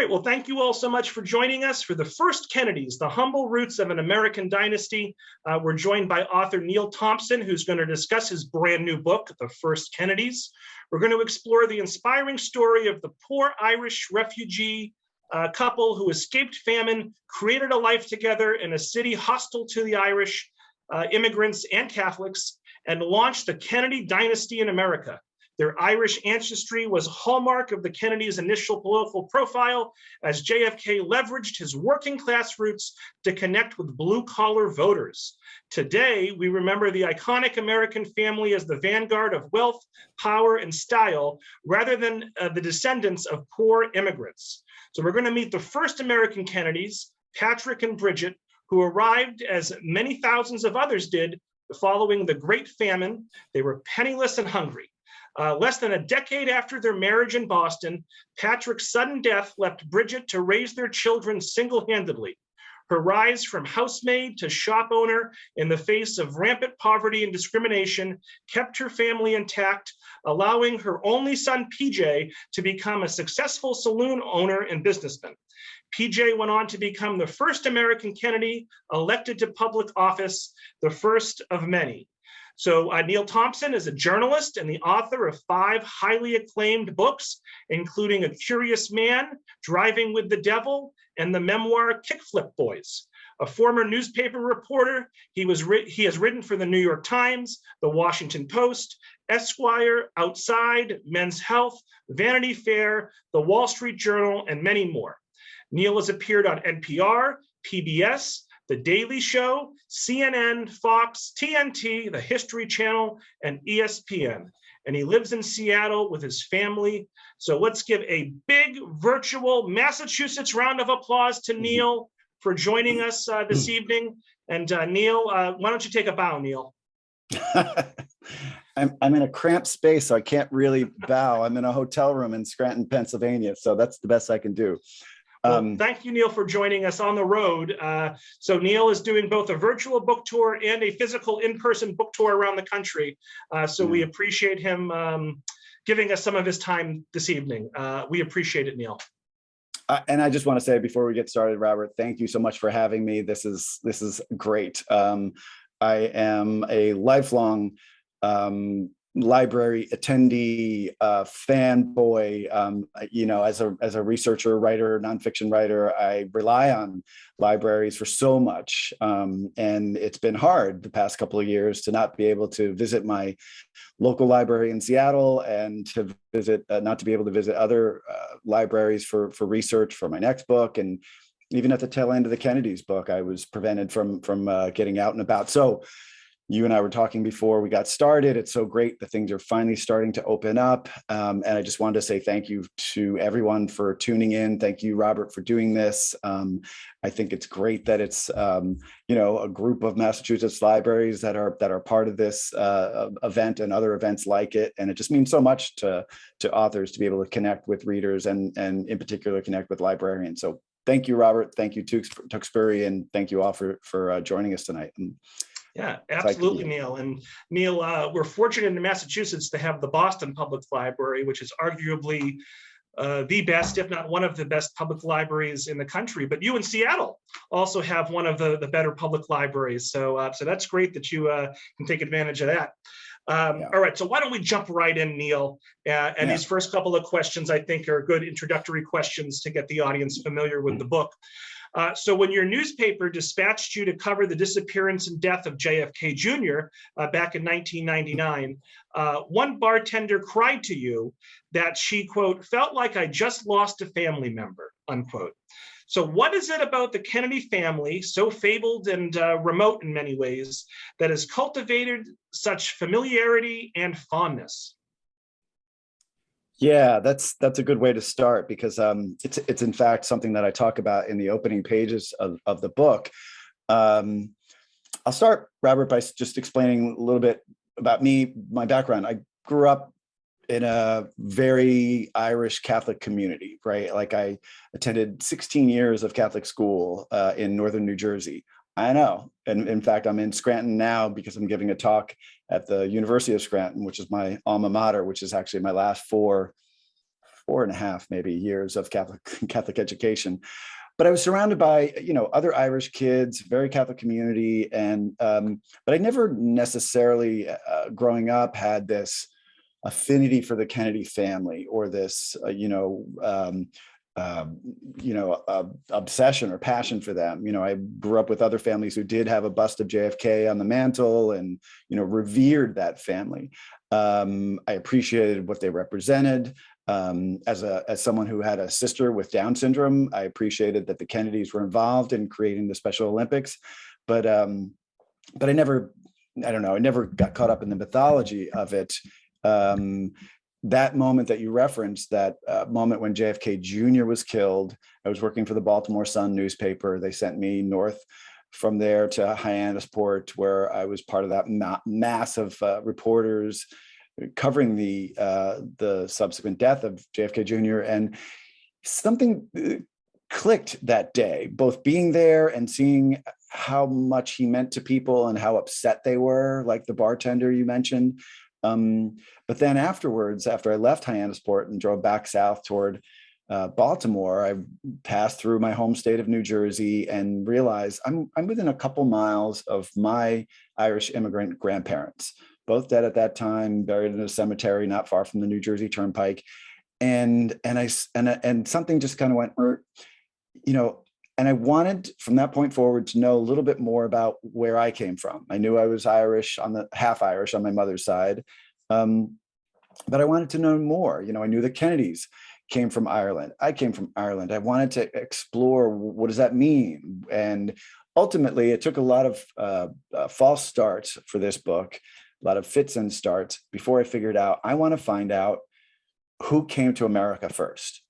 Great. Well, thank you all so much for joining us for the first Kennedys, the humble roots of an American dynasty. We're joined by author Neil Thompson, who's going to discuss his brand new book, The First Kennedys. We're going to explore the inspiring story of the poor Irish refugee couple who escaped famine, created a life together in a city hostile to the Irish immigrants and Catholics, and launched the Kennedy dynasty in America. Their Irish ancestry was a hallmark of the Kennedys' initial political profile, as JFK leveraged his working class roots to connect with blue-collar voters. Today, we remember the iconic American family as the vanguard of wealth, power, and style, rather than the descendants of poor immigrants. So we're going to meet the first American Kennedys, Patrick and Bridget, who arrived, as many thousands of others did, following the Great Famine. They were penniless and hungry. Less than a decade after their marriage in Boston, Patrick's sudden death left Bridget to raise their children single-handedly. Her rise from housemaid to shop owner in the face of rampant poverty and discrimination kept her family intact, allowing her only son, PJ, to become a successful saloon owner and businessman. PJ went on to become the first American Kennedy elected to public office, the first of many. So Neil Thompson is a journalist and the author of 5 highly acclaimed books, including A Curious Man, Driving with the Devil, and the memoir Kickflip Boys. A former newspaper reporter, he has written for the New York Times, the Washington Post, Esquire, Outside, Men's Health, Vanity Fair, the Wall Street Journal, and many more. Neil has appeared on NPR, PBS, The Daily Show, CNN, Fox, TNT, the History Channel, and ESPN. And he lives in Seattle with his family. So let's give a big virtual Massachusetts round of applause to Neil for joining us this evening. And Neil, why don't you take a bow, Neil? I'm in a cramped space, so I can't really bow. I'm in a hotel room in Scranton, Pennsylvania. So that's the best I can do. Well, thank you, Neil, for joining us on the road. So Neil is doing both a virtual book tour and a physical in-person book tour around the country. So we appreciate him giving us some of his time this evening. We appreciate it, Neil. And I just want to say before we get started, Robert, thank you so much for having me. This is great. I am a lifelong library attendee, fanboy. As a researcher, writer, nonfiction writer, I rely on libraries for so much, and it's been hard the past couple of years to not be able to visit my local library in Seattle and to visit, not to be able to visit other libraries for research for my next book. And even at the tail end of the Kennedy's book, I was prevented from getting out and about. So you and I were talking before we got started. It's so great that things are finally starting to open up. And I just wanted to say thank you to everyone for tuning in. Thank you, Robert, for doing this. I think it's great that it's a group of Massachusetts libraries that are part of this event and other events like it. And it just means so much to authors to be able to connect with readers and in particular connect with librarians. So thank you, Robert. Thank you, Tewksbury, and thank you all for joining us tonight. Yeah, absolutely, Neil. And Neil, we're fortunate in Massachusetts to have the Boston Public Library, which is arguably the best, if not one of the best public libraries in the country. But you in Seattle also have one of the better public libraries. So that's great that you can take advantage of that. All right, so why don't we jump right in, Neil? These first couple of questions, I think, are good introductory questions to get the audience familiar with the book. So when your newspaper dispatched you to cover the disappearance and death of JFK Jr. Back in 1999, one bartender cried to you that she, quote, felt like I just lost a family member, unquote. So what is it about the Kennedy family, so fabled and remote in many ways, that has cultivated such familiarity and fondness? Yeah, that's a good way to start, because it's in fact something that I talk about in the opening pages of the book. I'll start, Robert, by just explaining a little bit about me, my background. I grew up in a very Irish Catholic community, right? Like I attended 16 years of Catholic school in northern New Jersey. I know. And in fact, I'm in Scranton now because I'm giving a talk at the University of Scranton, which is my alma mater, which is actually my last 4 4.5 maybe years of Catholic education. But I was surrounded by, other Irish kids, very Catholic community, and but I never necessarily, growing up, had this affinity for the Kennedy family or this, obsession or passion for them. I grew up with other families who did have a bust of JFK on the mantle and, revered that family. I appreciated what they represented. As someone who had a sister with Down syndrome, I appreciated that the Kennedys were involved in creating the Special Olympics, but I never got caught up in the mythology of it. That moment that you referenced, that moment when JFK Jr. was killed, I was working for the Baltimore Sun newspaper. They sent me north from there to Hyannisport, where I was part of that mass of reporters covering the subsequent death of JFK Jr. And something clicked that day, both being there and seeing how much he meant to people and how upset they were, like the bartender you mentioned. But then afterwards, after I left Hyannisport and drove back south toward Baltimore, I passed through my home state of New Jersey and realized I'm within a couple miles of my Irish immigrant grandparents, both dead at that time, buried in a cemetery not far from the New Jersey Turnpike. And something just kind of went, and I wanted from that point forward to know a little bit more about where I came from. I knew I was Irish, half Irish on my mother's side. But I wanted to know more. I knew the Kennedys came from Ireland. I came from Ireland. I wanted to explore, what does that mean? And ultimately, it took a lot of false starts for this book, a lot of fits and starts before I figured out, I want to find out who came to America first.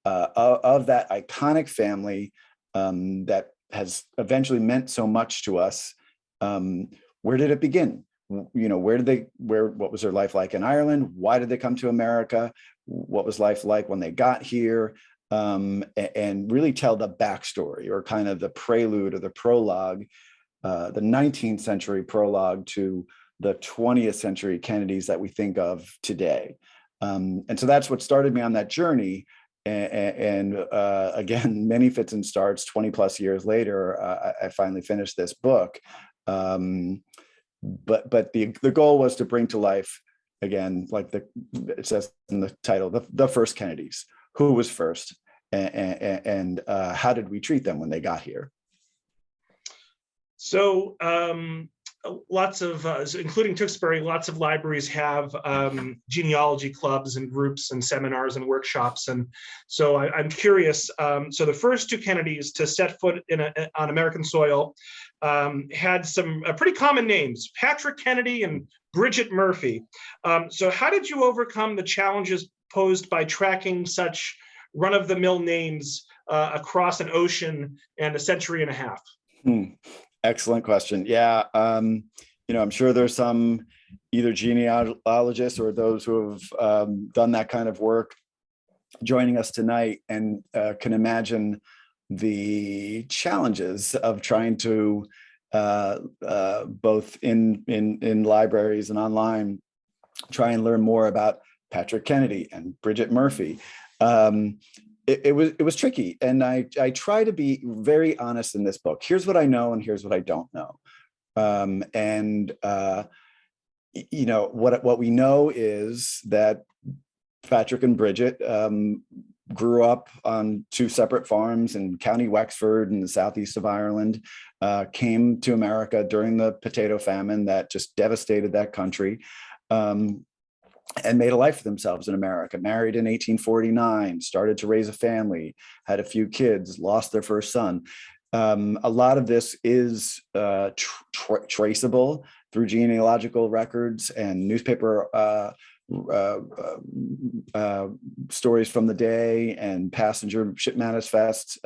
Of that iconic family that has eventually meant so much to us, where did it begin? What was their life like in Ireland? Why did they come to America? What was life like when they got here? And really tell the backstory, or kind of the prelude or the prologue, the 19th century prologue to the 20th century Kennedys that we think of today. And so that's what started me on that journey. And again, many fits and starts, 20 plus years later, I finally finished this book. But the goal was to bring to life, again, like it says in the title, the first Kennedys. Who was first, and how did we treat them when they got here? So lots of, including Tewksbury, lots of libraries have genealogy clubs and groups and seminars and workshops. And so I'm curious, so the first two Kennedys to set foot on American soil had some pretty common names, Patrick Kennedy and Bridget Murphy. So how did you overcome the challenges posed by tracking such run-of-the-mill names across an ocean and a century and a half? Excellent question. Yeah, I'm sure there's some either genealogists or those who have done that kind of work joining us tonight, and can imagine the challenges of trying to both in libraries and online try and learn more about Patrick Kennedy and Bridget Murphy. It was tricky, and I try to be very honest in this book. Here's what I know, and here's what I don't know. What we know is that Patrick and Bridget grew up on two separate farms in County Wexford in the southeast of Ireland, came to America during the potato famine that just devastated that country, and made a life for themselves in America. Married in 1849, started to raise a family, had a few kids, lost their first son. A lot of this is traceable through genealogical records and newspaper stories from the day, and passenger ship manifests,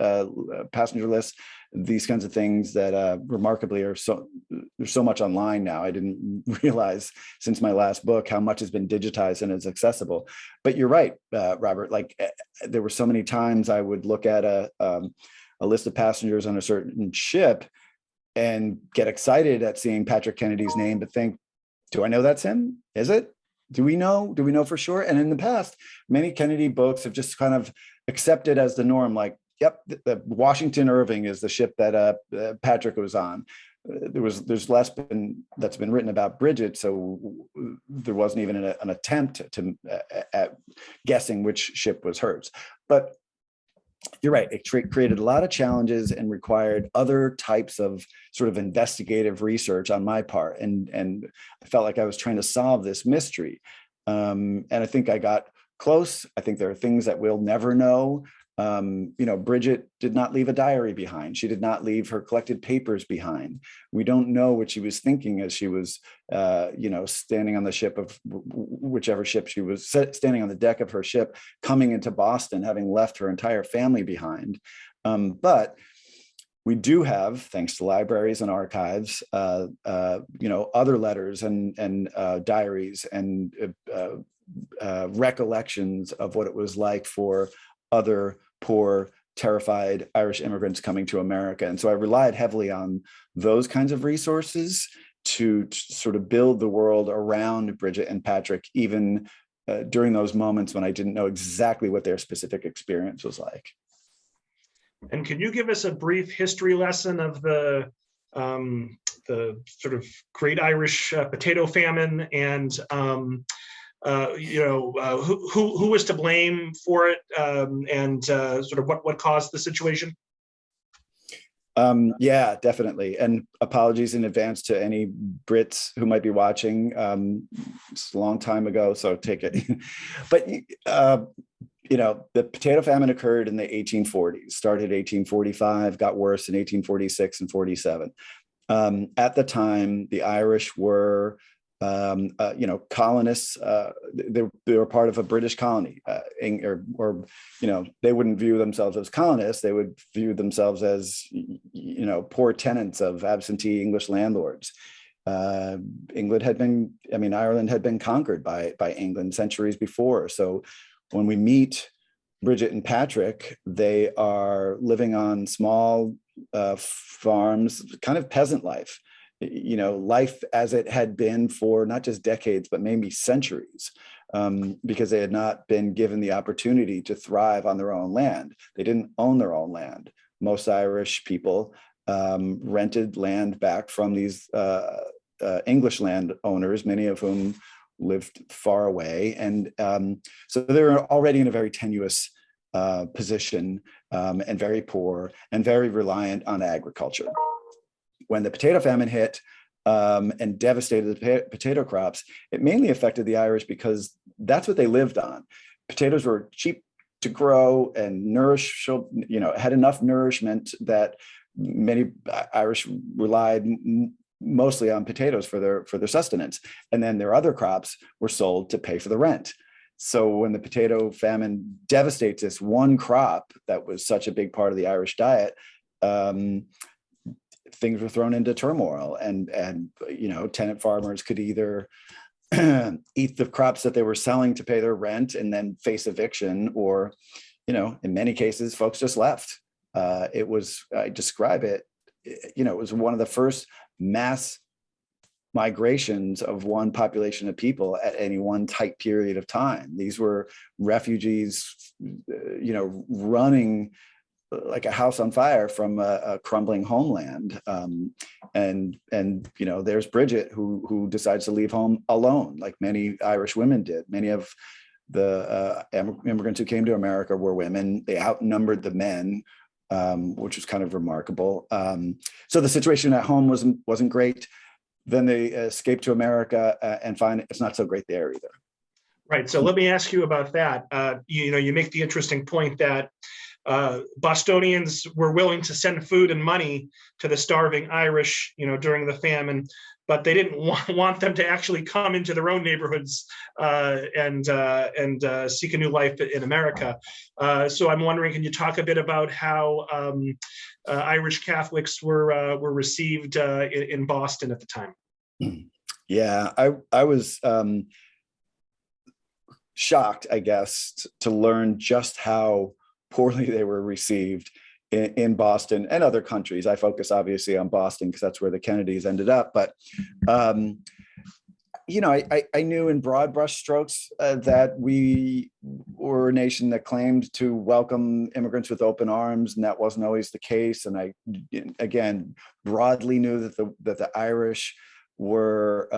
passenger lists, these kinds of things that remarkably there's so much online now. I didn't realize since my last book how much has been digitized and is accessible. But you're right, Robert, like there were so many times I would look at a list of passengers on a certain ship and get excited at seeing Patrick Kennedy's name, but think, do I know that's him? Is it? Do we know? Do we know for sure? And in the past, many Kennedy books have just kind of accepted as the norm, like, yep, the Washington Irving is the ship that Patrick was on. There's less that's been written about Bridget, so there wasn't even an attempt at guessing which ship was hers. But you're right, it created a lot of challenges and required other types of sort of investigative research on my part, and I felt like I was trying to solve this mystery, and I think I got close. I think there are things that we'll never know. Bridget did not leave a diary behind. She did not leave her collected papers behind. We don't know what she was thinking as she was, standing on the ship of whichever ship she was, standing on the deck of her ship, coming into Boston, having left her entire family behind. But we do have, thanks to libraries and archives, other letters and diaries and recollections of what it was like for other poor, terrified Irish immigrants coming to America. And so I relied heavily on those kinds of resources to sort of build the world around Bridget and Patrick, even during those moments when I didn't know exactly what their specific experience was like. And can you give us a brief history lesson of the sort of Great Irish Potato Famine, and who was to blame for it, and sort of what caused the situation? Yeah, definitely. And apologies in advance to any Brits who might be watching. It's a long time ago, so take it. But, the potato famine occurred in the 1840s, started 1845, got worse in 1846 and 47. At the time, the Irish were colonists. They were part of a British colony, they wouldn't view themselves as colonists. They would view themselves as, poor tenants of absentee English landlords. Ireland had been conquered by England centuries before. So when we meet Bridget and Patrick, they are living on small farms, kind of peasant life. Life as it had been for not just decades, but maybe centuries, because they had not been given the opportunity to thrive on their own land. They didn't own their own land. Most Irish people rented land back from these English landowners, many of whom lived far away. And so they were already in a very tenuous position, and very poor and very reliant on agriculture. When the potato famine hit and devastated the potato crops, it mainly affected the Irish because that's what they lived on. Potatoes were cheap to grow and had enough nourishment that many Irish relied mostly on potatoes for their sustenance. And then their other crops were sold to pay for the rent. So when the potato famine devastates this one crop that was such a big part of the Irish diet, things were thrown into turmoil, and tenant farmers could either eat the crops that they were selling to pay their rent and then face eviction, or, in many cases, folks just left. It was one of the first mass migrations of one population of people at any one tight period of time. These were refugees, running like a house on fire from a crumbling homeland. And there's Bridget who decides to leave home alone, like many Irish women did. Many of the immigrants who came to America were women. They outnumbered the men, which was kind of remarkable. So the situation at home wasn't great. Then they escape to America and find it's not so great there either. Right. So let me ask you about that. You make the interesting point that Bostonians were willing to send food and money to the starving Irish, during the famine, but they didn't want them to actually come into their own neighborhoods and seek a new life in America. So I'm wondering, can you talk a bit about how Irish Catholics were received in Boston at the time? Yeah, I was shocked, I guess, to learn just how poorly they were received in Boston and other countries. I focus obviously on Boston because that's where the Kennedys ended up. But, I knew in broad brushstrokes that we were a nation that claimed to welcome immigrants with open arms, and that wasn't always the case. And I, again, broadly knew that the Irish were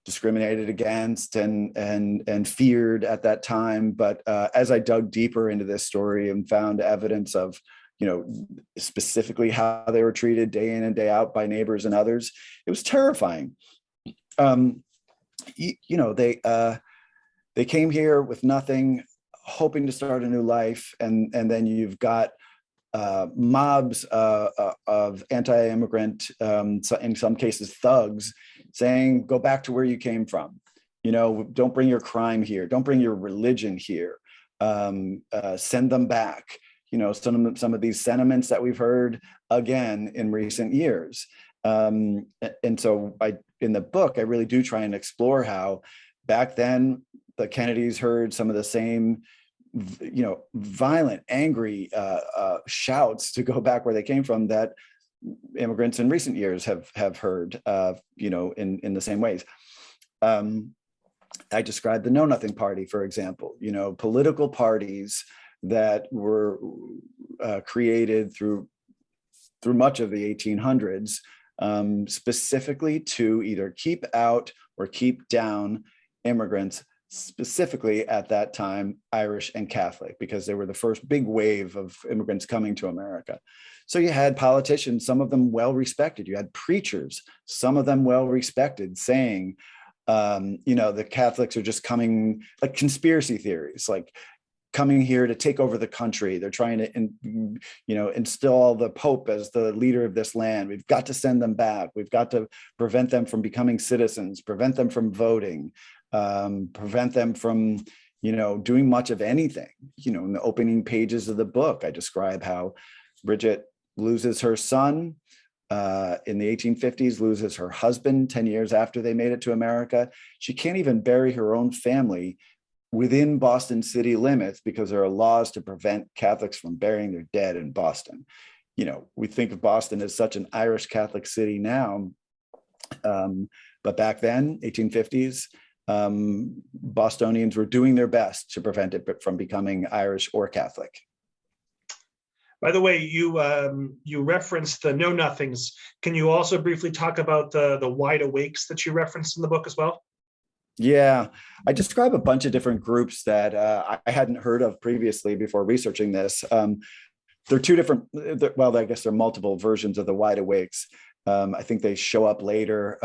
discriminated against and feared at that time. But as I dug deeper into this story and found evidence of, specifically how they were treated day in and day out by neighbors and others, it was terrifying. They came here with nothing, hoping to start a new life, and then you've got mobs of anti-immigrant, in some cases thugs, saying, "Go back to where you came from. Don't bring your crime here. Don't bring your religion here. Send them back." Some of these sentiments that we've heard again in recent years. And so in the book, I really do try and explore how back then the Kennedys heard some of the same, violent, angry shouts to go back where they came from that immigrants in recent years have heard, in the same ways. I described the Know Nothing Party, for example, political parties that were created through much of the 1800s, specifically to either keep out or keep down immigrants, specifically at that time, Irish and Catholic, because they were the first big wave of immigrants coming to America. So you had politicians, some of them well-respected. You had preachers, some of them well-respected, saying, the Catholics are just coming, like conspiracy theories, like coming here to take over the country. They're trying to, install the Pope as the leader of this land. We've got to send them back. We've got to prevent them from becoming citizens, prevent them from voting, prevent them from, doing much of anything. In the opening pages of the book, I describe how Bridget loses her son in the 1850s, loses her husband 10 years after they made it to America. She can't even bury her own family within Boston city limits because there are laws to prevent Catholics from burying their dead in Boston. We think of Boston as such an Irish Catholic city now, but back then, 1850s, Bostonians were doing their best to prevent it from becoming Irish or Catholic. By the way, you referenced the Know Nothings. Can you also briefly talk about the Wide Awakes that you referenced in the book as well? Yeah, I describe a bunch of different groups that I hadn't heard of previously before researching this. They're two different, I guess they're multiple versions of the Wide Awakes. I think they show up later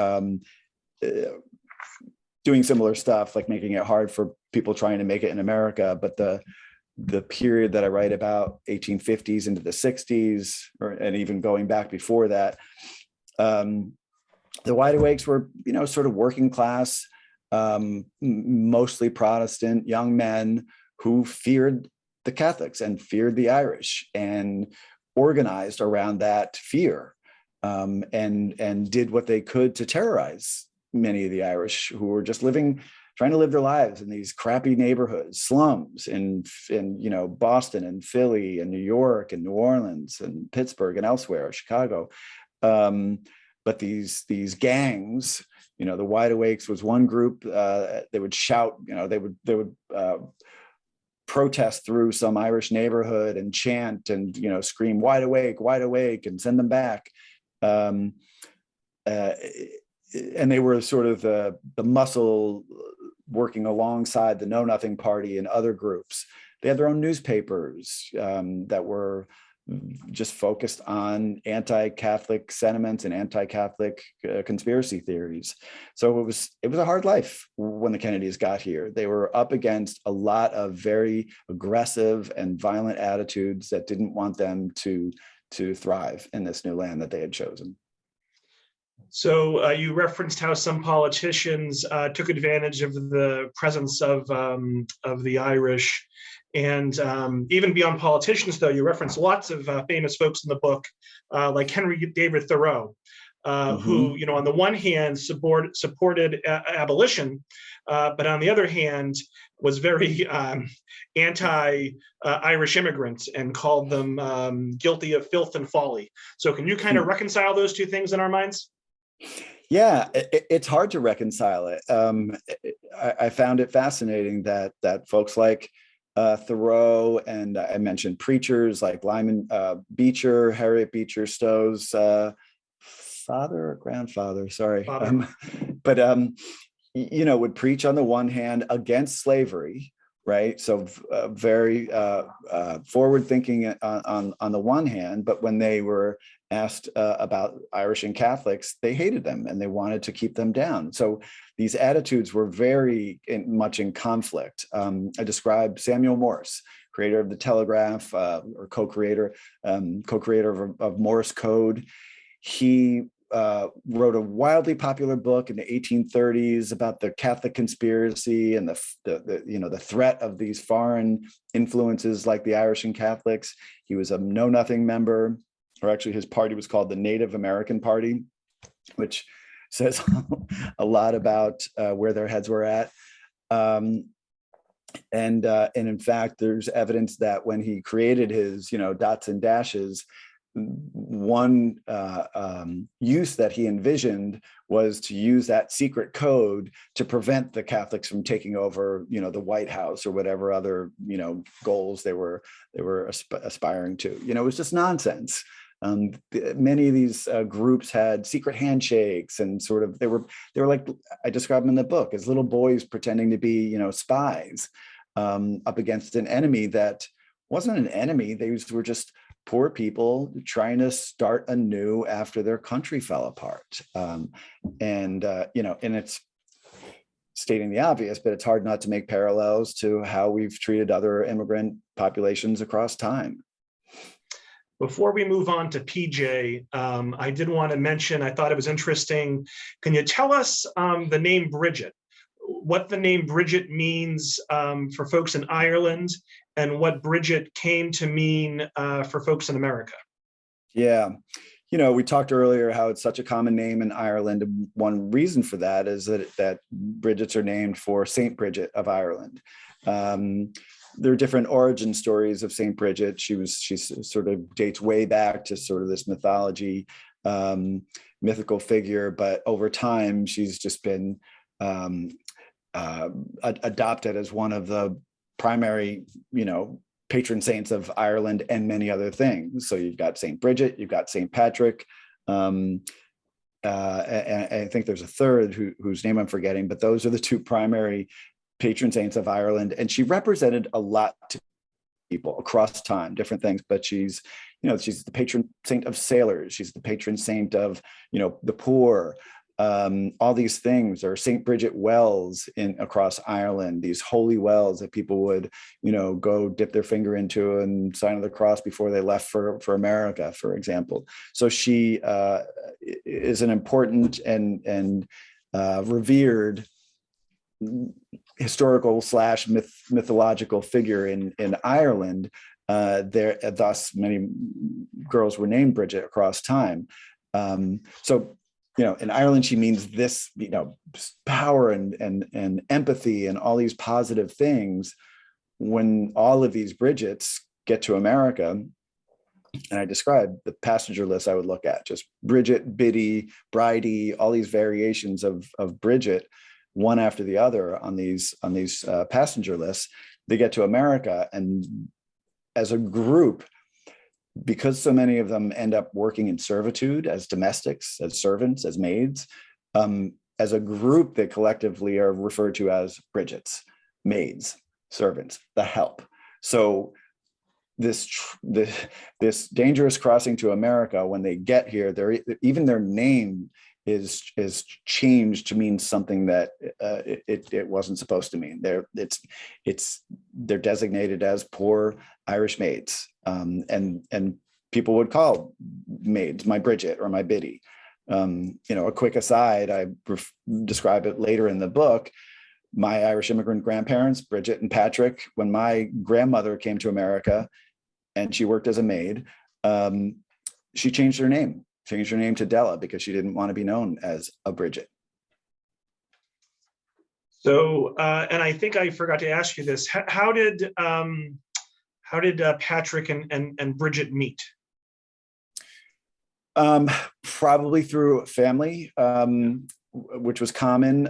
doing similar stuff, like making it hard for people trying to make it in America. But the period that I write about, 1850s into the 60s, and even going back before that, the Wide Awakes were, sort of working class, mostly Protestant young men who feared the Catholics and feared the Irish and organized around that fear, and did what they could to terrorize many of the Irish who were just trying to live their lives in these crappy neighborhoods, slums in Boston and Philly and New York and New Orleans and Pittsburgh and elsewhere, Chicago. But these gangs, the Wide Awakes was one group. They would shout, they would protest through some Irish neighborhood and chant and scream wide awake, and send them back. And they were sort of the muscle working alongside the Know Nothing Party and other groups. They had their own newspapers that were just focused on anti-Catholic sentiments and anti-Catholic conspiracy theories. So it was a hard life when the Kennedys got here. They were up against a lot of very aggressive and violent attitudes that didn't want them to thrive in this new land that they had chosen. So you referenced how some politicians took advantage of the presence of the Irish. And even beyond politicians, though, you reference lots of famous folks in the book, like Henry David Thoreau, who, on the one hand, supported abolition, but on the other hand, was very anti-Irish immigrants and called them guilty of filth and folly. So can you kind of reconcile those two things in our minds? Yeah, it's hard to reconcile it. I found it fascinating that folks like Thoreau, and I mentioned preachers like Lyman Beecher, Harriet Beecher Stowe's father or grandfather, sorry, Father. but would preach on the one hand against slavery, right? So very forward thinking on the one hand, but when they were asked about Irish and Catholics, they hated them and they wanted to keep them down. So these attitudes were very much in conflict. I described Samuel Morse, creator of the telegraph, or co-creator of Morse code. He wrote a wildly popular book in the 1830s about the Catholic conspiracy and the threat of these foreign influences like the Irish and Catholics. He was a Know Nothing member, or actually his party was called the Native American Party, which says a lot about where their heads were at. And in fact, there's evidence that when he created his, dots and dashes, one use that he envisioned was to use that secret code to prevent the Catholics from taking over, the White House or whatever other, goals they were aspiring to. It was just nonsense. Many of these groups had secret handshakes and sort of they were like, I describe them in the book as little boys pretending to be, spies up against an enemy that wasn't an enemy. They were just poor people trying to start anew after their country fell apart. And it's stating the obvious, but it's hard not to make parallels to how we've treated other immigrant populations across time. Before we move on to PJ, I did want to mention, I thought it was interesting. Can you tell us the name Bridget, what the name Bridget means for folks in Ireland, and what Bridget came to mean for folks in America? Yeah. We talked earlier how it's such a common name in Ireland. And one reason for that is that Bridgets are named for Saint Bridget of Ireland. There are different origin stories of Saint Bridget. She sort of dates way back to sort of this mythical figure, but over time she's just been adopted as one of the primary, patron saints of Ireland and many other things. So you've got Saint Bridget, you've got Saint Patrick, and I think there's a third whose name I'm forgetting, but those are the two primary patron saints of Ireland. And she represented a lot to people across time, different things, but she's the patron saint of sailors. She's the patron saint of, the poor, all these things, or St. Bridget wells across Ireland, these holy wells that people would, go dip their finger into and sign of the cross before they left for America, for example. So she is an important and revered historical / mythological figure in Ireland. Thus many girls were named Bridget across time. So in Ireland, she means this, power and empathy and all these positive things. When all of these Bridgets get to America, and I described the passenger list I would look at, just Bridget, Biddy, Bridie, all these variations of Bridget, one after the other on these passenger lists. They get to America, and as a group, because so many of them end up working in servitude as domestics, as servants, as maids, as a group, they collectively are referred to as Bridgets, maids, servants, the help. So this dangerous crossing to America, when they get here, even their name is changed to mean something that it wasn't supposed to mean. They're designated as poor Irish maids, and people would call maids my Bridget or my Biddy. A quick aside, I describe it later in the book. My Irish immigrant grandparents, Bridget and Patrick, when my grandmother came to America and she worked as a maid, she changed her name to Della because she didn't want to be known as a Bridget. So, and I think I forgot to ask you this. How did Patrick and Bridget meet? Probably through family, which was common.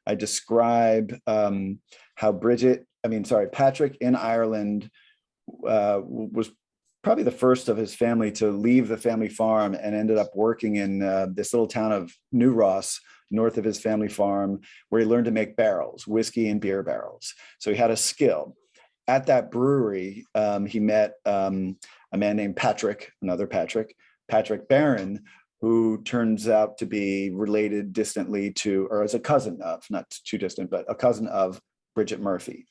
I describe how Patrick in Ireland was probably the first of his family to leave the family farm and ended up working in this little town of New Ross, north of his family farm, where he learned to make barrels, whiskey and beer barrels. So he had a skill. At that brewery, he met a man named Patrick Barron, who turns out to be related distantly to, or as a cousin of, not too distant, but a cousin of Bridget Murphy.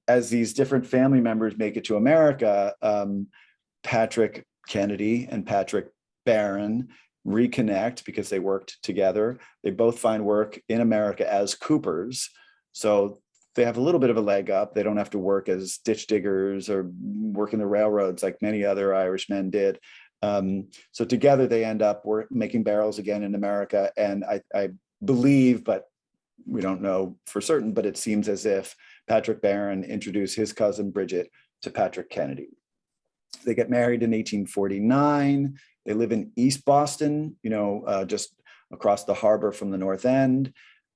As these different family members make it to America, Patrick Kennedy and Patrick Barron reconnect because they worked together. They both find work in America as coopers. So they have a little bit of a leg up. They don't have to work as ditch diggers or work in the railroads like many other Irish men did. So together they end up making barrels again in America. And I believe, but we don't know for certain, but it seems as if Patrick Barron introduced his cousin Bridget to Patrick Kennedy. They get married in 1849. They live in East Boston, just across the harbor from the North End.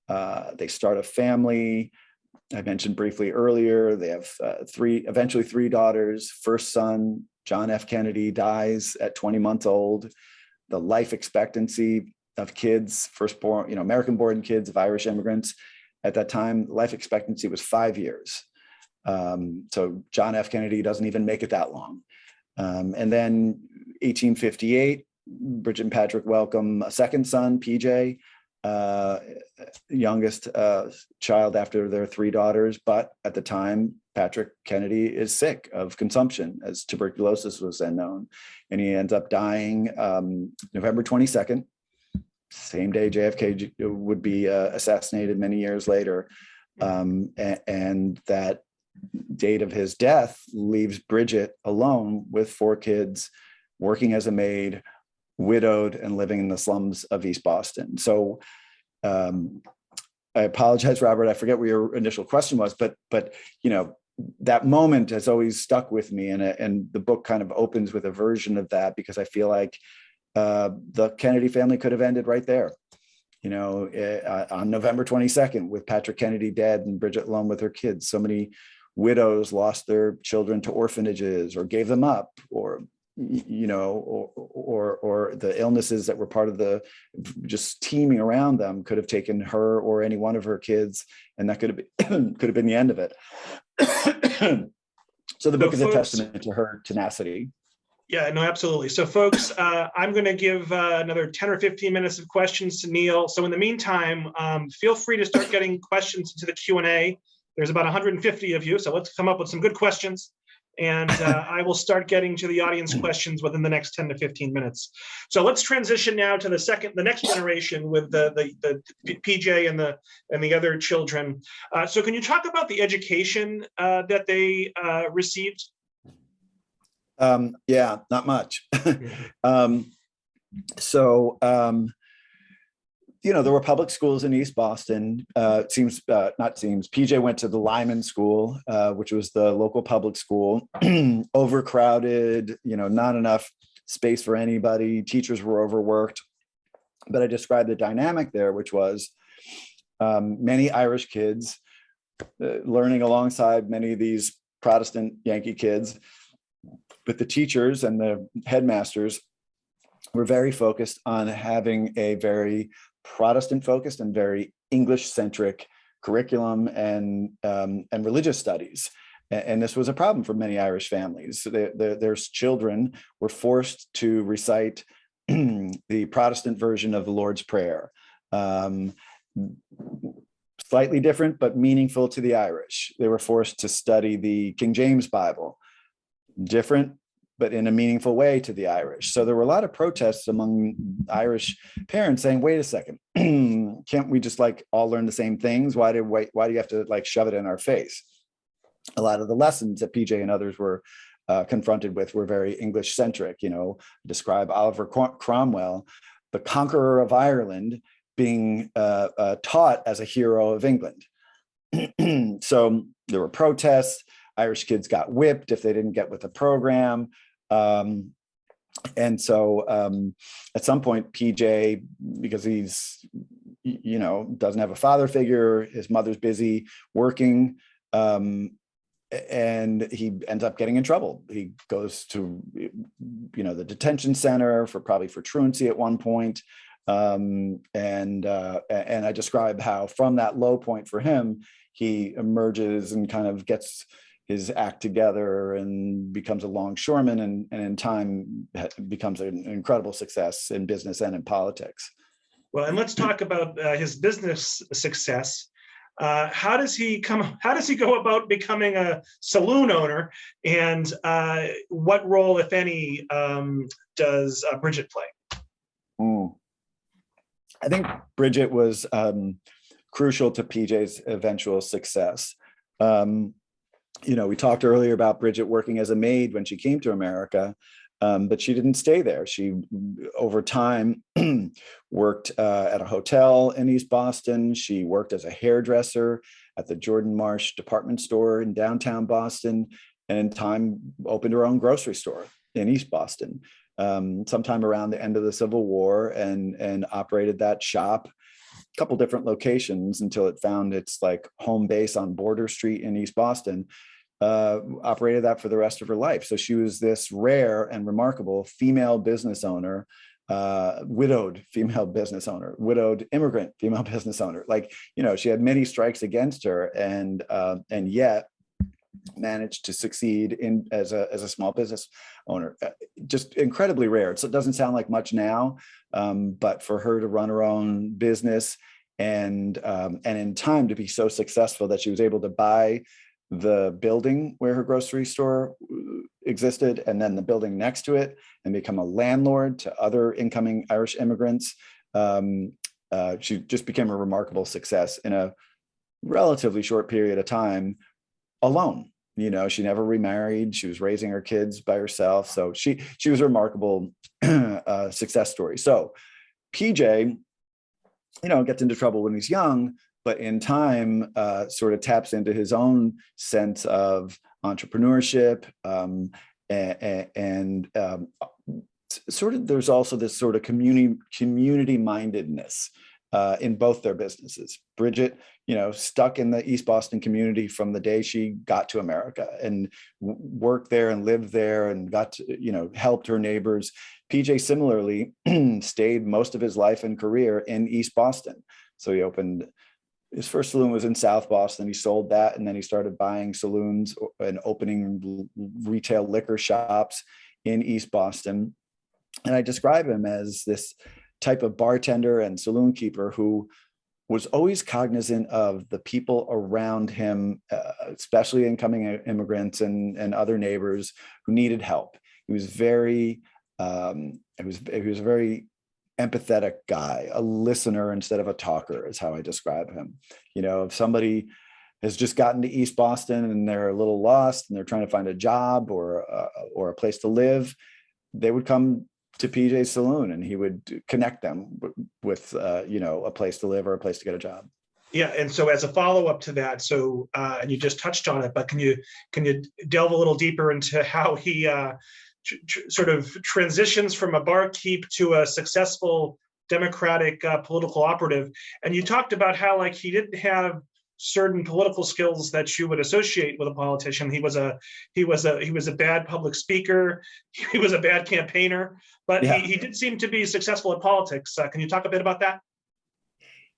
They start a family. I mentioned briefly earlier, they have eventually three daughters. First son, John F. Kennedy, dies at 20 months old. The life expectancy of kids, firstborn, American-born kids of Irish immigrants, at that time, life expectancy was 5 years. So John F. Kennedy doesn't even make it that long. And then 1858, Bridget and Patrick welcome a second son, PJ, youngest child after their three daughters. But at the time, Patrick Kennedy is sick of consumption, as tuberculosis was then known. And he ends up dying November 22nd, same day JFK would be assassinated many years later. And that date of his death leaves Bridget alone with four kids, working as a maid, widowed, and living in the slums of East Boston. So I apologize, Robert, I forget what your initial question was, but that moment has always stuck with me, and the book kind of opens with a version of that, because I feel like the Kennedy family could have ended right there, on November 22nd, with Patrick Kennedy dead and Bridget alone with her kids. So many widows lost their children to orphanages or gave them up, or the illnesses that were part of the just teeming around them could have taken her or any one of her kids, and that could have been the end of it. So the book is a testament to her tenacity. Yeah, no, absolutely. So folks, I'm going to give another 10 or 15 minutes of questions to Neil. So in the meantime, feel free to start getting questions into the Q&A. There's about 150 of you, so let's come up with some good questions. And I will start getting to the audience questions within the next 10 to 15 minutes. So let's transition now to the next generation with the PJ and the other children. So can you talk about the education that they received? Yeah, not much. There were public schools in East Boston. PJ went to the Lyman School, which was the local public school. Overcrowded, not enough space for anybody. Teachers were overworked. But I described the dynamic there, which was many Irish kids learning alongside many of these Protestant Yankee kids. But the teachers and the headmasters were very focused on having a very Protestant-focused and very English-centric curriculum and religious studies. And this was a problem for many Irish families. So their children were forced to recite the Protestant version of the Lord's Prayer. Slightly different, but meaningful to the Irish. They were forced to study the King James Bible. Different, but in a meaningful way to the Irish. So there were a lot of protests among Irish parents saying, wait a second, can't we just all learn the same things? Why do you have to shove it in our face? A lot of the lessons that PJ and others were confronted with were very English centric. Describe Oliver Cromwell, the conqueror of Ireland, being taught as a hero of England. So there were protests. Irish kids got whipped if they didn't get with the program. And so at some point, PJ, because he's, doesn't have a father figure, his mother's busy working, and he ends up getting in trouble. He goes to, the detention center for truancy at one point. And I describe how from that low point for him, he emerges and kind of gets his act together and becomes a longshoreman, and in time becomes an incredible success in business and in politics. Well, and let's talk about his business success. How does he go about becoming a saloon owner, and what role, if any, does Bridget play? I think Bridget was crucial to PJ's eventual success. We talked earlier about Bridget working as a maid when she came to America, but she didn't stay there. She, over time, worked at a hotel in East Boston. She worked as a hairdresser at the Jordan Marsh department store in downtown Boston, and in time opened her own grocery store in East Boston, sometime around the end of the Civil War, and operated that shop a couple different locations until it found its home base on Border Street in East Boston. Operated that for the rest of her life. So she was this rare and remarkable female business owner, widowed female business owner, widowed immigrant female business owner. She had many strikes against her, and yet managed to succeed as a small business owner. Just incredibly rare. So it doesn't sound like much now, but for her to run her own business and in time to be so successful that she was able to buy the building where her grocery store existed, and then the building next to it, and become a landlord to other incoming Irish immigrants. She just became a remarkable success in a relatively short period of time alone. She never remarried. She was raising her kids by herself. So she was a remarkable success story. So PJ, gets into trouble when he's young, but in time sort of taps into his own sense of entrepreneurship, and sort of there's also this sort of community mindedness in both their businesses. Bridget, stuck in the East Boston community from the day she got to America, and worked there and lived there, and got to, helped her neighbors. PJ similarly stayed most of his life and career in East Boston. So he opened, his first saloon was in South Boston. He sold that, and then he started buying saloons and opening retail liquor shops in East Boston. And I describe him as this type of bartender and saloon keeper who was always cognizant of the people around him, especially incoming immigrants and other neighbors who needed help. He was very, he was a very empathetic guy, a listener instead of a talker, is how I describe him. If somebody has just gotten to East Boston and they're a little lost and they're trying to find a job or a place to live, they would come to PJ's saloon, and he would connect them with a place to live or a place to get a job. Yeah, and so as a follow-up to that, and you just touched on it, but can you delve a little deeper into how he sort of transitions from a barkeep to a successful Democratic political operative? And you talked about how he didn't have certain political skills that you would associate with a politician. He was a bad public speaker. He was a bad campaigner, but yeah, he did seem to be successful in politics. Can you talk a bit about that?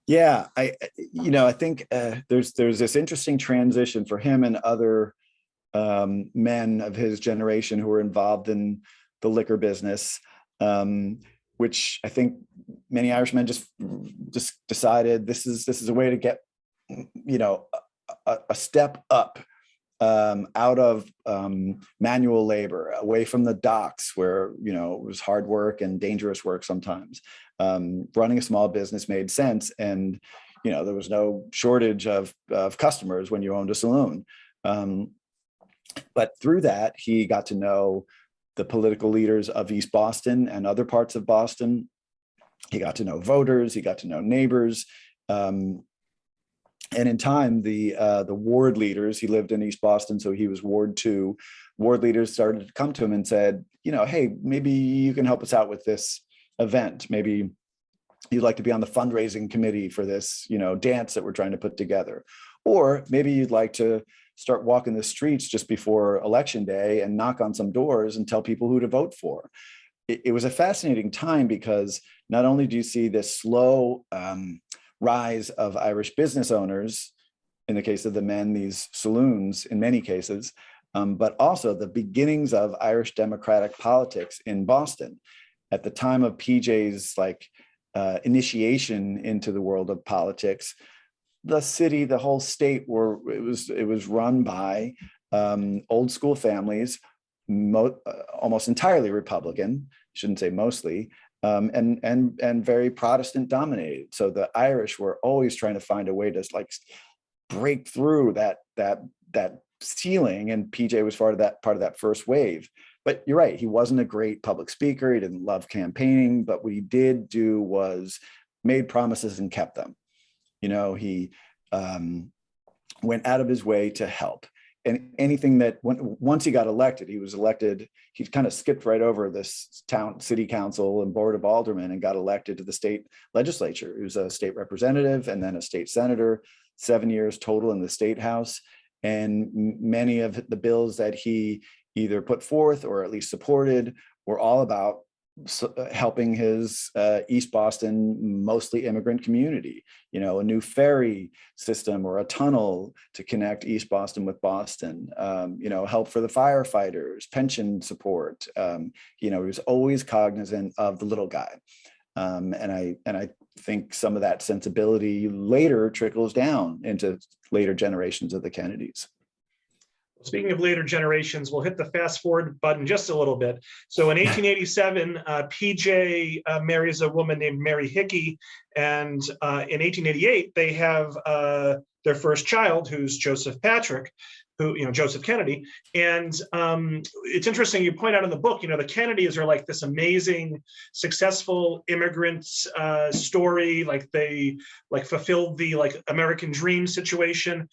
Yeah, I think there's this interesting transition for him and other men of his generation who were involved in the liquor business, which I think many Irishmen just decided this is a way to get a step up out of manual labor, away from the docks where it was hard work and dangerous work sometimes. Running a small business made sense, and there was no shortage of customers when you owned a saloon. But through that, he got to know the political leaders of East Boston and other parts of Boston. He got to know voters. He got to know neighbors. And in time, the ward leaders, he lived in East Boston, so he was Ward 2. Ward leaders started to come to him and said, hey, maybe you can help us out with this event. Maybe you'd like to be on the fundraising committee for this, dance that we're trying to put together. Or maybe you'd like to start walking the streets just before election day and knock on some doors and tell people who to vote for. It was a fascinating time because not only do you see this slow rise of Irish business owners, in the case of the men, these saloons in many cases, but also the beginnings of Irish democratic politics in Boston. At the time of PJ's initiation into the world of politics, the city, the whole state it was run by old school families, almost entirely Republican, shouldn't say mostly, and very Protestant dominated. So the Irish were always trying to find a way to break through that ceiling, and PJ was part of that first wave. But you're right, he wasn't a great public speaker. He didn't love campaigning, but what he did do was made promises and kept them. He went out of his way to help. And anything that once he got elected, he kind of skipped right over this city council and board of aldermen and got elected to the state legislature. He was a state representative and then a state senator, 7 years total in the state house. And many of the bills that he either put forth or at least supported were all about helping his East Boston, mostly immigrant community, a new ferry system or a tunnel to connect East Boston with Boston, help for the firefighters, pension support. He was always cognizant of the little guy. And I think some of that sensibility later trickles down into later generations of the Kennedys. Speaking of later generations, we'll hit the fast forward button just a little bit. So in 1887, PJ marries a woman named Mary Hickey. And in 1888, they have their first child, who's Joseph Patrick, Joseph Kennedy. And it's interesting, you point out in the book, the Kennedys are like this amazing, successful immigrant story, they fulfilled the American dream situation.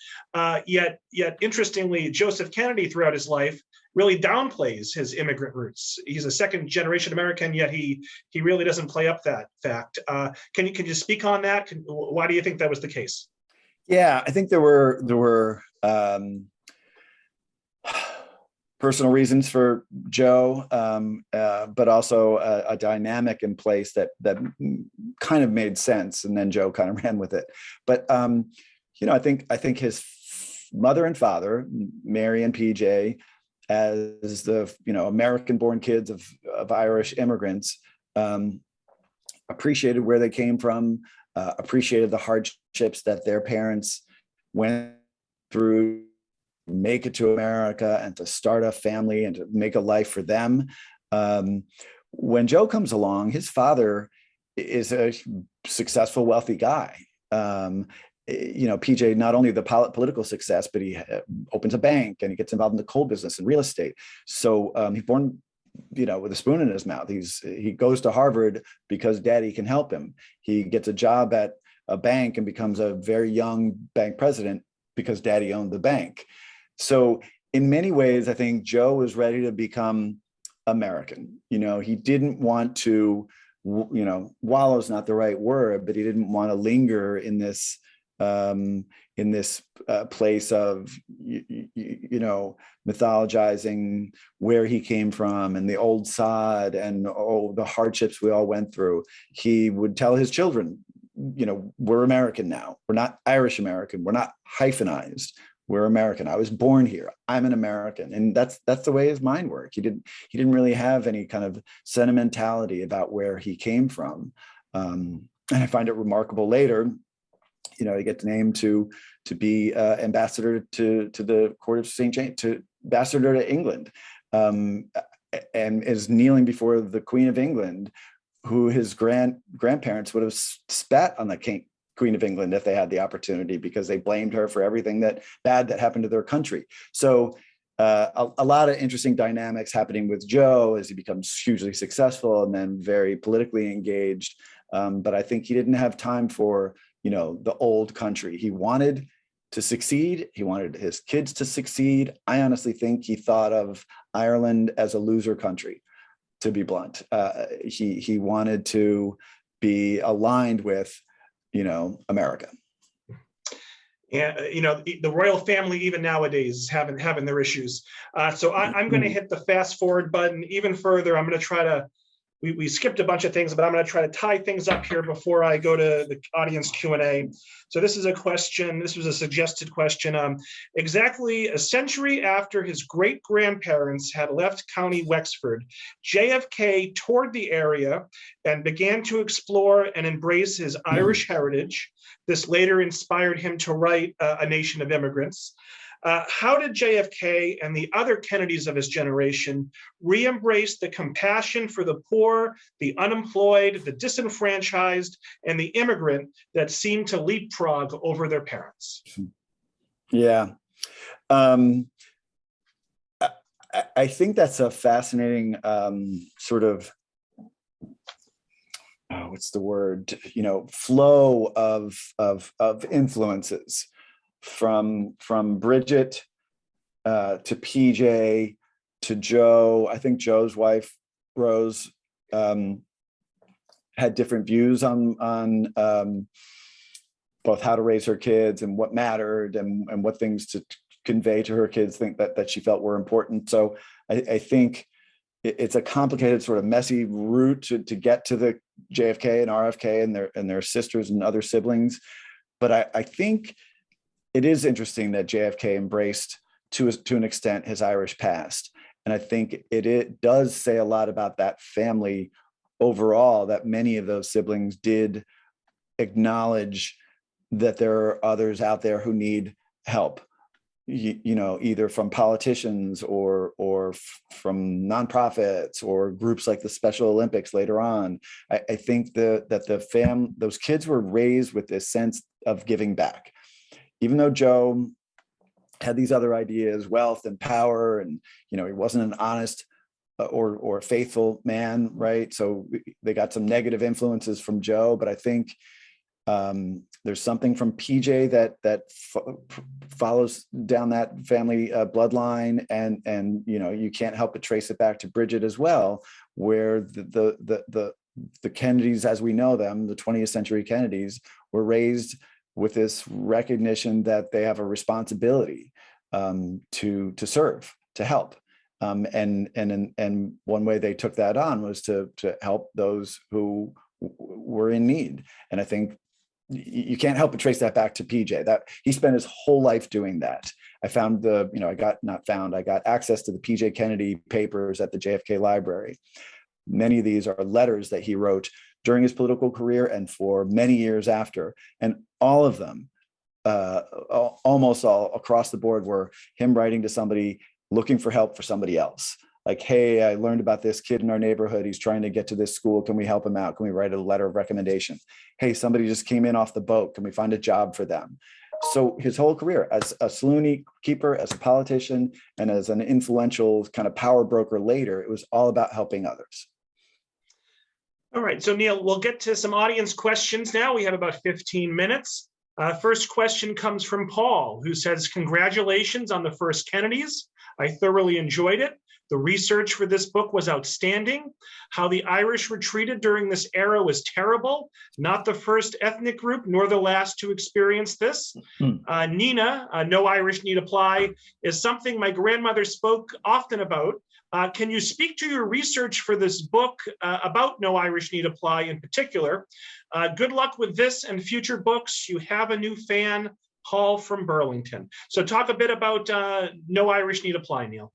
Yet interestingly, Joseph Kennedy throughout his life really downplays his immigrant roots. He's a second generation American, yet he really doesn't play up that fact. Can you speak on that? Why do you think that was the case? Yeah, I think there were personal reasons for Joe, but also a dynamic in place that kind of made sense, and then Joe kind of ran with it. But I think his mother and father, Mary and PJ, as the American-born kids of Irish immigrants, appreciated where they came from, appreciated the hardships that their parents went through, make it to America and to start a family and to make a life for them. When Joe comes along, his father is a successful, wealthy guy. PJ, not only the political success, but he opens a bank and he gets involved in the coal business and real estate. So he's born, with a spoon in his mouth. He goes to Harvard because daddy can help him. He gets a job at a bank and becomes a very young bank president because daddy owned the bank. So in many ways, I think Joe was ready to become American. He didn't want to, wallow's not the right word, but he didn't want to linger in this place of, mythologizing where he came from and the old sod and the hardships we all went through. He would tell his children, we're American now. We're not Irish American. We're not hyphenized. We're American. I was born here. I'm an American. And that's the way his mind worked. He didn't really have any kind of sentimentality about where he came from. And I find it remarkable later, he gets named to be ambassador to the court of St. James, to ambassador to England, and is kneeling before the Queen of England, who his grandparents would have spat on the Queen of England if they had the opportunity, because they blamed her for everything bad that happened to their country. So a lot of interesting dynamics happening with Joe as he becomes hugely successful and then very politically engaged. But I think he didn't have time for, the old country. He wanted to succeed. He wanted his kids to succeed. I honestly think he thought of Ireland as a loser country, to be blunt. He wanted to be aligned with, America. And the royal family, even nowadays, is having their issues. So I'm going to hit the fast forward button even further. I'm going to try to. We skipped a bunch of things, but I'm going to try to tie things up here before I go to the audience Q&A. So this is a question. This was a suggested question. Exactly a century after his great-grandparents had left County Wexford, JFK toured the area and began to explore and embrace his Irish heritage. This later inspired him to write A Nation of Immigrants. How did JFK and the other Kennedys of his generation re-embrace the compassion for the poor, the unemployed, the disenfranchised, and the immigrant that seemed to leapfrog over their parents? Yeah. I think that's a fascinating sort of, what's the word, flow of influences from Bridget to PJ to Joe. I think Joe's wife, Rose, had different views on both how to raise her kids and what mattered and what things to convey to her kids that she felt were important. So I think it's a complicated, sort of messy route to get to the JFK and RFK and their sisters and other siblings. But I think it is interesting that JFK embraced to an extent his Irish past. And I think it does say a lot about that family overall, that many of those siblings did acknowledge that there are others out there who need help, either from politicians or from nonprofits or groups like the Special Olympics later on. I think that those kids were raised with this sense of giving back. Even though Joe had these other ideas, wealth and power, and he wasn't an honest or faithful man, right? So they got some negative influences from Joe, but I think there's something from PJ that follows down that family bloodline, and you can't help but trace it back to Bridget as well, where the Kennedys, as we know them, the 20th century Kennedys, were raised with this recognition that they have a responsibility to serve, to help. And one way they took that on was to help those who were in need. And I think you can't help but trace that back to PJ, that he spent his whole life doing that. I found I got access to the PJ Kennedy papers at the JFK Library. Many of these are letters that he wrote during his political career and for many years after. And all of them, almost all across the board, were him writing to somebody looking for help for somebody else. Like, hey, I learned about this kid in our neighborhood. He's trying to get to this school. Can we help him out? Can we write a letter of recommendation? Hey, somebody just came in off the boat. Can we find a job for them? So his whole career as a saloon keeper, as a politician, and as an influential kind of power broker later, it was all about helping others. All right, so Neil, we'll get to some audience questions now. We have about 15 minutes. First question comes from Paul, who says, congratulations on the first Kennedys. I thoroughly enjoyed it. The research for this book was outstanding. How the Irish were treated during this era was terrible. Not the first ethnic group, nor the last to experience this. Nina, No Irish Need Apply, is something my grandmother spoke often about. Can you speak to your research for this book about No Irish Need Apply in particular? Good luck with this and future books. You have a new fan, Paul from Burlington. So talk a bit about No Irish Need Apply, Neil.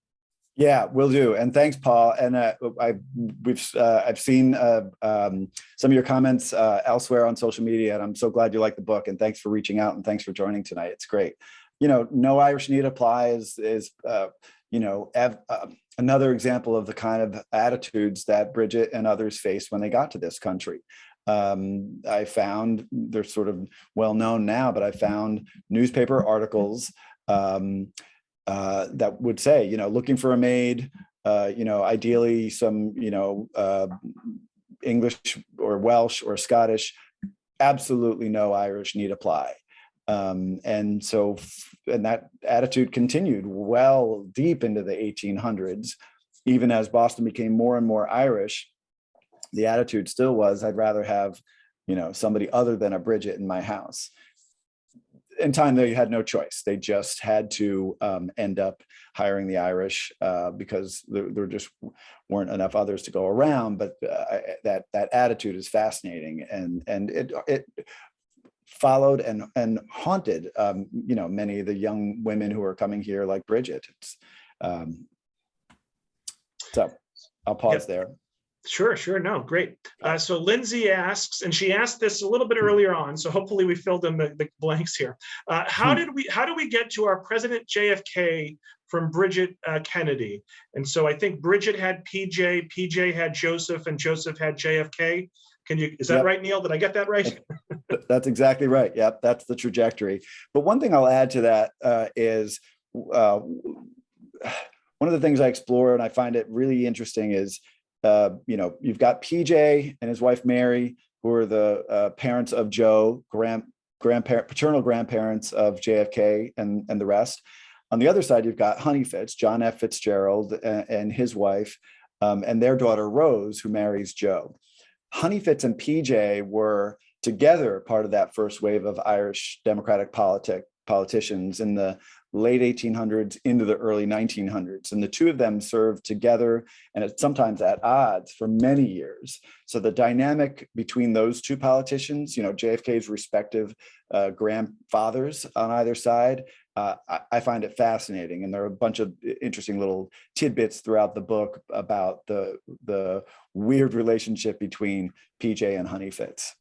Yeah, will do. And thanks, Paul. And I've seen some of your comments elsewhere on social media, and I'm so glad you like the book. And thanks for reaching out, and thanks for joining tonight. It's great. No Irish Need Apply is another example of the kind of attitudes that Bridget and others faced when they got to this country. I found, they're sort of well known now, but I found newspaper articles that would say, looking for a maid, ideally some, English or Welsh or Scottish, absolutely no Irish need apply. And that attitude continued well deep into the 1800s. Even as Boston became more and more Irish, the attitude still was, I'd rather have, somebody other than a Bridget in my house. In time, they had no choice. They just had to end up hiring the Irish because there just weren't enough others to go around. But that attitude is fascinating, and it followed and haunted many of the young women who are coming here, like Bridget. So I'll pause there. Sure. No, great. So Lindsay asks, and she asked this a little bit earlier on, so hopefully we filled in the blanks here. How do we get to our President JFK from Bridget Kennedy? And so I think Bridget had PJ had Joseph, and Joseph had JFK. Is that right, Neil? Did I get that right? That's exactly right. Yep, that's the trajectory. But one thing I'll add to that is one of the things I explore, and I find it really interesting, is you've got PJ and his wife Mary, who are the parents of Joe, paternal grandparents of JFK and the rest. On the other side, you've got Honey Fitz, John F. Fitzgerald, and his wife, and their daughter Rose, who marries Joe. Honey Fitz and PJ were together part of that first wave of Irish democratic politicians in the late 1800s into the early 1900s. And the two of them served together, and sometimes at odds, for many years. So the dynamic between those two politicians, JFK's respective grandfathers on either side, I find it fascinating. And there are a bunch of interesting little tidbits throughout the book about the weird relationship between PJ and Honey Fitz.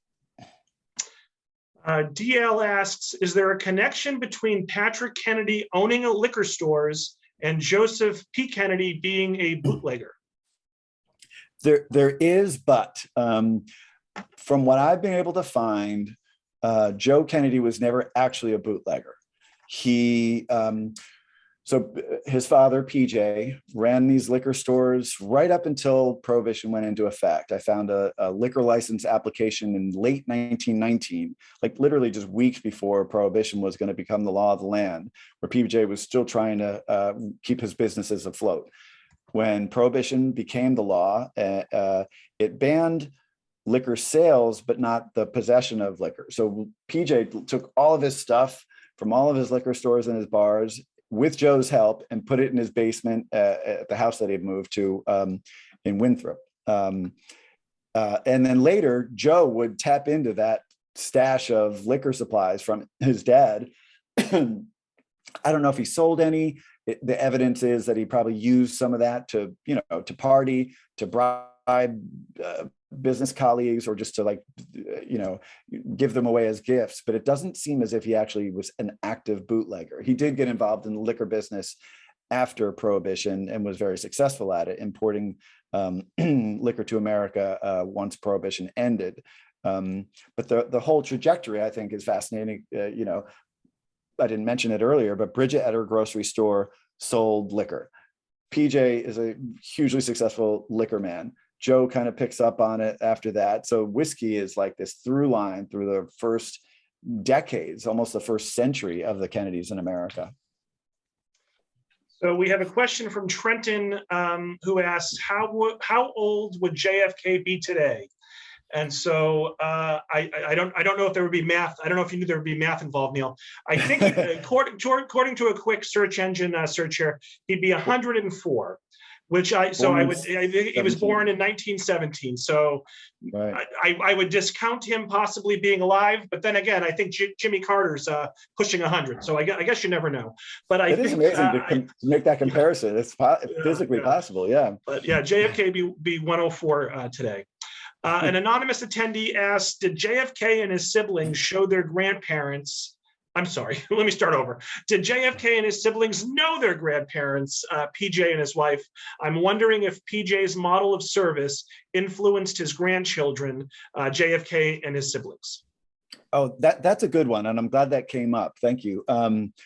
DL asks, is there a connection between Patrick Kennedy owning a liquor stores and Joseph P. Kennedy being a bootlegger? There is, but from what I've been able to find, Joe Kennedy was never actually a bootlegger. So his father, PJ, ran these liquor stores right up until Prohibition went into effect. I found a liquor license application in late 1919, like literally just weeks before Prohibition was going to become the law of the land, where PJ was still trying to keep his businesses afloat. When Prohibition became the law, it banned liquor sales, but not the possession of liquor. So PJ took all of his stuff from all of his liquor stores and his bars, with Joe's help, and put it in his basement at the house that he'd moved to in Winthrop. And then later, Joe would tap into that stash of liquor supplies from his dad. I don't know if he sold any. The evidence is that he probably used some of that to party, to bribe business colleagues, or just to give them away as gifts. But it doesn't seem as if he actually was an active bootlegger. He did get involved in the liquor business after Prohibition and was very successful at it, importing liquor to America once Prohibition ended. But the whole trajectory, I think, is fascinating. I didn't mention it earlier, but Bridget at her grocery store sold liquor. PJ is a hugely successful liquor man. Joe kind of picks up on it after that. So whiskey is like this through line through the first decades, almost the first century of the Kennedys in America. So we have a question from Trenton who asks, how old would JFK be today? And so I don't know if there would be math. I don't know if you knew there would be math involved, Neil. I think according to a quick search engine search here, he'd be 104. He was born in 1917. So right. I would discount him possibly being alive. But then again, I think Jimmy Carter's pushing 100. So I guess you never know. But it is amazing to make that comparison. It's physically possible. Yeah. But yeah, JFK be 104 today. An anonymous attendee asked, did JFK and his siblings show their grandparents? I'm sorry, let me start over. Did JFK and his siblings know their grandparents, PJ and his wife? I'm wondering if PJ's model of service influenced his grandchildren, JFK and his siblings. Oh, that's a good one. And I'm glad that came up. Thank you.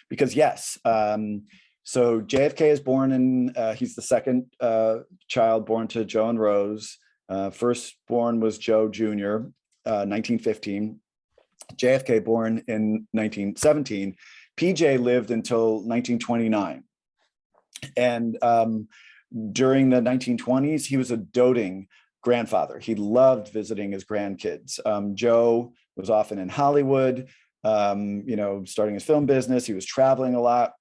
Because yes, so JFK is born he's the second child born to Joe and Rose. Firstborn was Joe Jr., 1915. JFK born in 1917. PJ lived until 1929. And during the 1920s, he was a doting grandfather. He loved visiting his grandkids. Joe was often in Hollywood, starting his film business. He was traveling a lot.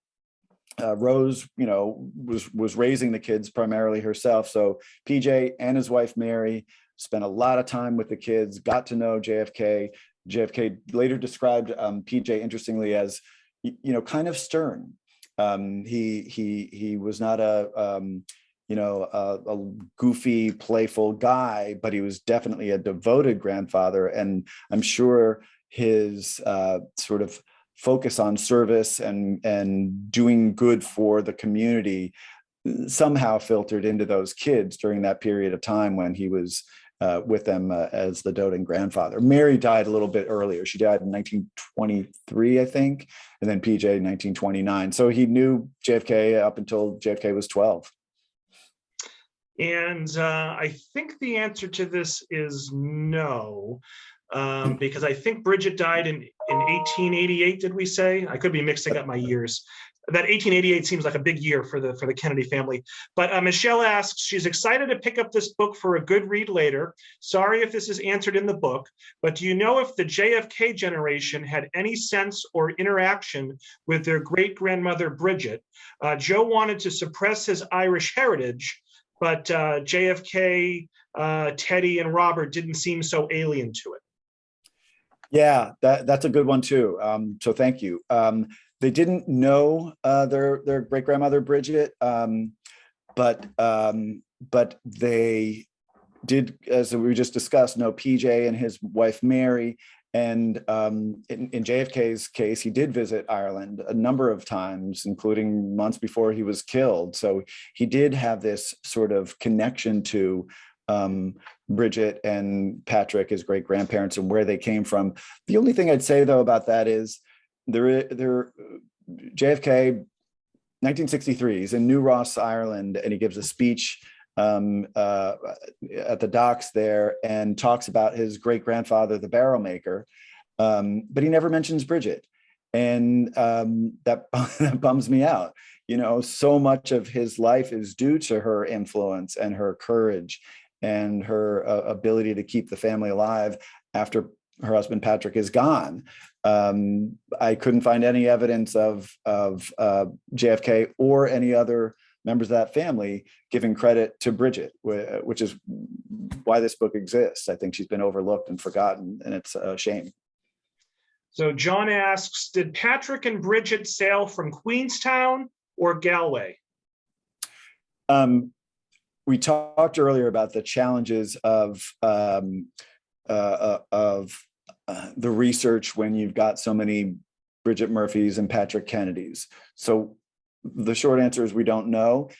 Rose, was raising the kids primarily herself. So PJ and his wife, Mary, spent a lot of time with the kids, got to know JFK. JFK later described PJ, interestingly, as, kind of stern. He was not a goofy, playful guy, but he was definitely a devoted grandfather. And I'm sure his sort of focus on service and doing good for the community somehow filtered into those kids during that period of time when he was with them as the doting grandfather. Mary died a little bit earlier. She died in 1923, I think, and then PJ in 1929. So he knew JFK up until JFK was 12. And I think the answer to this is no, because I think Bridget died in 1888, did we say? I could be mixing up my years. That 1888 seems like a big year for the Kennedy family. But Michelle asks, she's excited to pick up this book for a good read later. Sorry if this is answered in the book, but do you know if the JFK generation had any sense or interaction with their great-grandmother Bridget? Joe wanted to suppress his Irish heritage, but JFK, Teddy, and Robert didn't seem so alien to it. Yeah, that's a good one too. So thank you. They didn't know their great grandmother Bridget, but they did, as we just discussed, know PJ and his wife Mary. And in JFK's case, he did visit Ireland a number of times, including months before he was killed. So he did have this sort of connection to Bridget and Patrick, his great grandparents, and where they came from. The only thing I'd say though about that is JFK, 1963, he's in New Ross, Ireland, and he gives a speech at the docks there and talks about his great grandfather, the barrel maker, but he never mentions Bridget, and that bums me out. So much of his life is due to her influence and her courage and her ability to keep the family alive after her husband Patrick is gone. I couldn't find any evidence of JFK or any other members of that family giving credit to Bridget, which is why this book exists. I think she's been overlooked and forgotten, and it's a shame. So John asks, did Patrick and Bridget sail from Queenstown or Galway? We talked earlier about the challenges of the research when you've got so many Bridget Murphys and Patrick Kennedys. So the short answer is we don't know.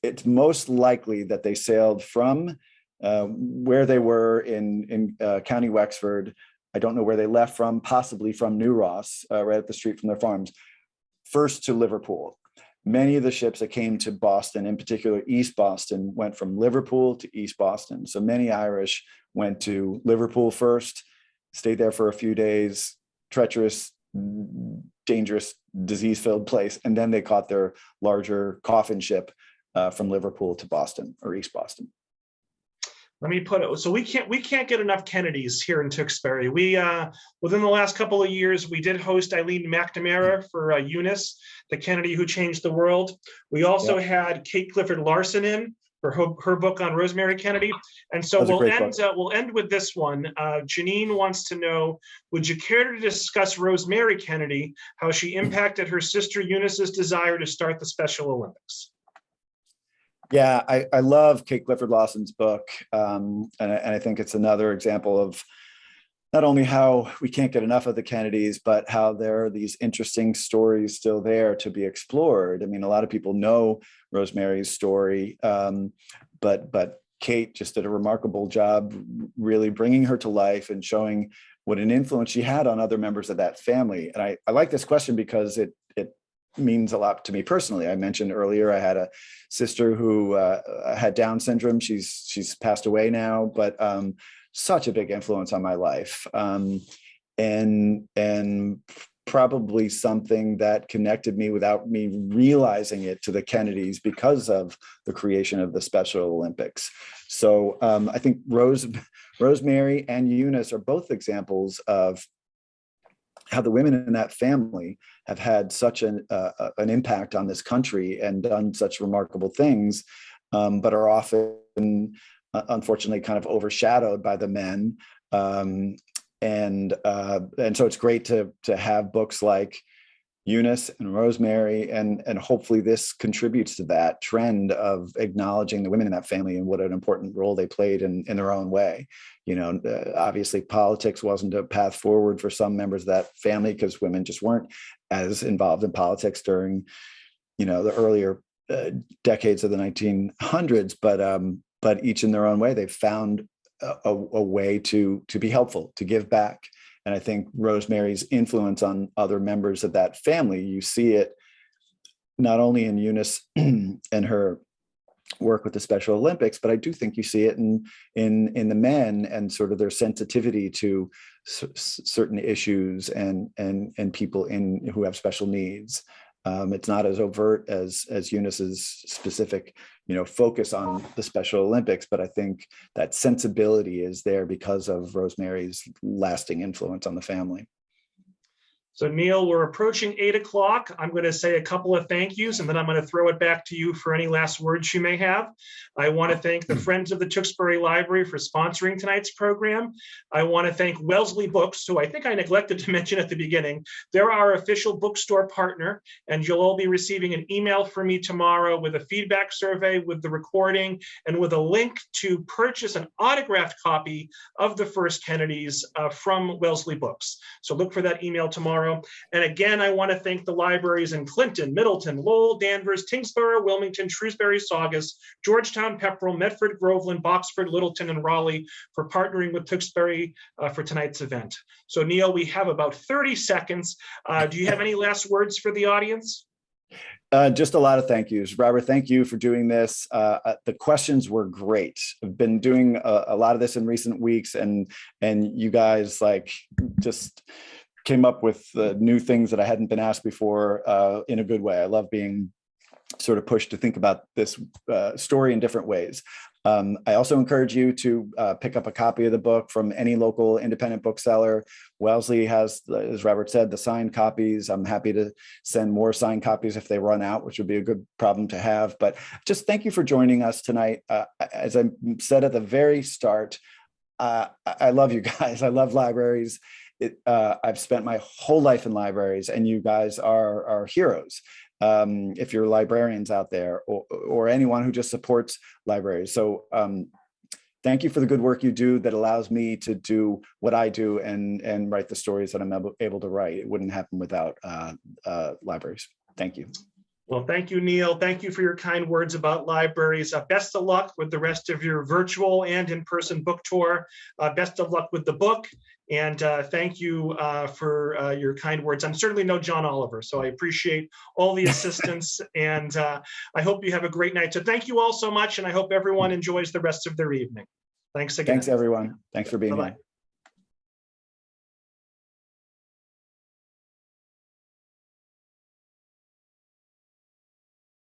It's most likely that they sailed from where they were in County Wexford. I don't know where they left from, possibly from New Ross, right up the street from their farms, first to Liverpool. Many of the ships that came to Boston, in particular East Boston, went from Liverpool to East Boston. So many Irish went to Liverpool first, stayed there for a few days, treacherous, dangerous, disease-filled place, and then they caught their larger coffin ship from Liverpool to Boston or East Boston. Let me put it, so we can't get enough Kennedys here in Tewksbury. We within the last couple of years, we did host Eileen McNamara for Eunice, the Kennedy who changed the world. We also had Kate Clifford Larson in for her book on Rosemary Kennedy. And so we'll end with this one. Janine wants to know, would you care to discuss Rosemary Kennedy, how she impacted her sister Eunice's desire to start the Special Olympics? Yeah, I love Kate Clifford Lawson's book. And I think it's another example of not only how we can't get enough of the Kennedys, but how there are these interesting stories still there to be explored. I mean, a lot of people know Rosemary's story, but Kate just did a remarkable job really bringing her to life and showing what an influence she had on other members of that family. And I like this question because it means a lot to me personally. I mentioned earlier I had a sister who had Down syndrome. She's passed away now, but such a big influence on my life. and probably something that connected me without me realizing it to the Kennedys because of the creation of the Special Olympics. So I think Rosemary and Eunice are both examples of how the women in that family have had such an impact on this country and done such remarkable things, but are often, unfortunately, kind of overshadowed by the men. And so it's great to have books like Eunice and Rosemary, and hopefully this contributes to that trend of acknowledging the women in that family and what an important role they played in their own way. You know, obviously politics wasn't a path forward for some members of that family because women just weren't as involved in politics during, you know, the earlier decades of the 1900s. But each in their own way, they've found a way to be helpful, to give back. And I think Rosemary's influence on other members of that family, you see it not only in Eunice and her work with the Special Olympics, but I do think you see it in the men and sort of their sensitivity to certain issues and people who have special needs. It's not as overt as Eunice's specific, you know, focus on the Special Olympics, but I think that sensibility is there because of Rosemary's lasting influence on the family. So Neil, we're approaching 8 o'clock. I'm going to say a couple of thank yous, and then I'm going to throw it back to you for any last words you may have. I want to thank the Friends of the Tewksbury Library for sponsoring tonight's program. I want to thank Wellesley Books, who I think I neglected to mention at the beginning. They're our official bookstore partner, and you'll all be receiving an email from me tomorrow with a feedback survey, with the recording, and with a link to purchase an autographed copy of The First Kennedys from Wellesley Books. So look for that email tomorrow. And again, I want to thank the libraries in Clinton, Middleton, Lowell, Danvers, Tingsboro, Wilmington, Shrewsbury, Saugus, Georgetown, Pepperell, Medford, Groveland, Boxford, Littleton, and Raleigh for partnering with Tewksbury for tonight's event. So Neil, we have about 30 seconds. Do you have any last words for the audience? Just a lot of thank yous. Robert, thank you for doing this. The questions were great. I've been doing a lot of this in recent weeks, and you guys just came up with new things that I hadn't been asked before in a good way. I love being sort of pushed to think about this story in different ways. I also encourage you to pick up a copy of the book from any local independent bookseller. Wellesley has, as Robert said, the signed copies. I'm happy to send more signed copies if they run out, which would be a good problem to have. But just thank you for joining us tonight. As I said at the very start, I love you guys. I love libraries. I've spent my whole life in libraries, and you guys are heroes. If you're librarians out there, or anyone who just supports libraries. So thank you for the good work you do that allows me to do what I do and write the stories that I'm able to write. It wouldn't happen without libraries. Thank you. Well, thank you, Neil. Thank you for your kind words about libraries. Best of luck with the rest of your virtual and in-person book tour. Best of luck with the book. And thank you for your kind words. I'm certainly no John Oliver, so I appreciate all the assistance. And I hope you have a great night. So thank you all so much. And I hope everyone enjoys the rest of their evening. Thanks again. Thanks, everyone. Thanks for being here.